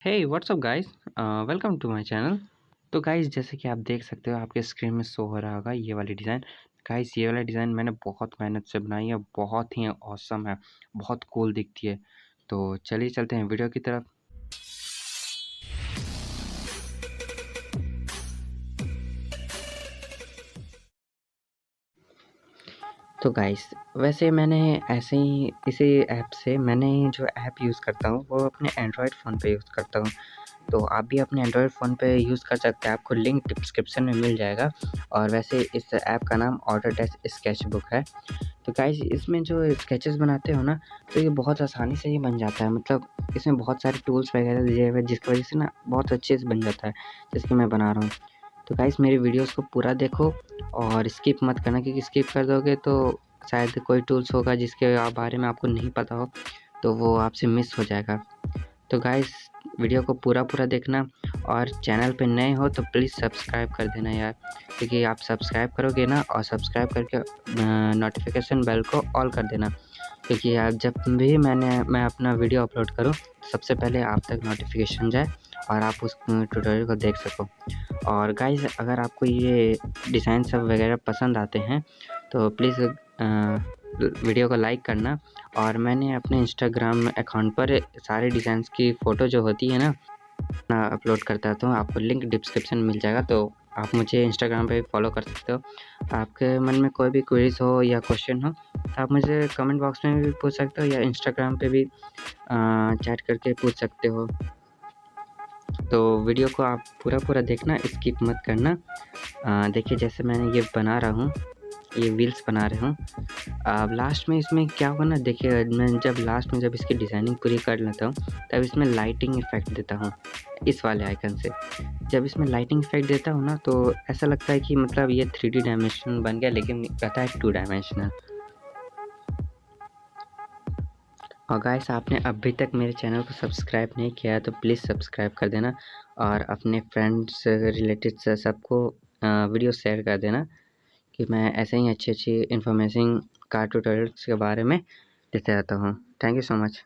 Hey what's up guys, welcome to my channel. तो guys जैसे कि आप देख सकते हो आपके स्क्रीन में शो हो रहा होगा ये वाली डिज़ाइन। गाइस ये वाला डिज़ाइन मैंने बहुत मेहनत से बनाई है, बहुत ही ऑसम है, बहुत कूल दिखती है। तो चलिए चलते हैं वीडियो की तरफ। तो गाइस वैसे मैंने ऐसे ही इसी ऐप से मैंने जो ऐप यूज़ करता हूँ वो अपने एंड्रॉयड फ़ोन पे यूज़ करता हूँ। तो आप भी अपने एंड्रॉयड फ़ोन पे यूज़ कर सकते हैं, आपको लिंक डिस्क्रिप्शन में मिल जाएगा। और वैसे इस ऐप का नाम ऑटोडेस्क स्केचबुक है। तो गाइस इसमें जो स्केचेस बनाते हो ना, तो ये बहुत आसानी से ही बन जाता है। मतलब इसमें बहुत सारे टूल्स वगैरह दिए हुए हैं जिसकी वजह से ना बहुत अच्छे से बन जाता है, जैसे कि मैं बना रहा हूँ। तो गाइस मेरी वीडियोस को पूरा देखो और स्किप मत करना, क्योंकि स्किप कर दोगे तो शायद कोई टूल्स होगा जिसके बारे में आपको नहीं पता हो, तो वो आपसे मिस हो जाएगा। तो गाइस वीडियो को पूरा देखना, और चैनल पे नए हो तो प्लीज़ सब्सक्राइब कर देना यार, क्योंकि आप सब्सक्राइब करोगे ना, और सब्सक्राइब करके नोटिफिकेशन बेल को ऑल कर देना, क्योंकि यार जब भी मैं अपना वीडियो अपलोड करूँ सबसे पहले आप तक नोटिफिकेशन जाए और आप उस ट्यूटोरियल को देख सको। और गाइस अगर आपको ये डिज़ाइन सब वगैरह पसंद आते हैं तो प्लीज़ वीडियो को लाइक करना। और मैंने अपने इंस्टाग्राम अकाउंट पर सारे डिज़ाइंस की फ़ोटो जो होती है ना अपलोड करता हूँ, आपको लिंक डिस्क्रिप्शन मिल जाएगा, तो आप मुझे इंस्टाग्राम पे फॉलो कर सकते हो। आपके मन में कोई भी क्वेरीज हो या क्वेश्चन हो तो आप मुझे कमेंट बॉक्स में भी पूछ सकते हो, या इंस्टाग्राम पे भी चैट करके पूछ सकते हो। तो वीडियो को आप पूरा देखना, स्किप मत करना। देखिए जैसे मैंने ये बना रहा हूँ, ये व्हील्स बना रहा हूँ। अब लास्ट में इसमें क्या होगा ना, देखिए मैं जब लास्ट में जब इसकी डिज़ाइनिंग पूरी कर लेता हूँ तब इसमें लाइटिंग इफ़ेक्ट देता हूँ इस वाले आइकन से। जब इसमें लाइटिंग इफ़ेक्ट देता हूँ ना तो ऐसा लगता है कि मतलब ये 3D डायमेंशन बन गया, लेकिन रहता है 2 डायमेंशनल। और गाइस आपने अभी तक मेरे चैनल को सब्सक्राइब नहीं किया है तो प्लीज़ सब्सक्राइब कर देना, और अपने फ्रेंड्स रिलेटिव्स सबको वीडियो शेयर कर देना, कि मैं ऐसे ही अच्छी इन्फॉर्मेशन कार ट्यूटोरियल्स के बारे में देते रहता हूँ। Thank you so much.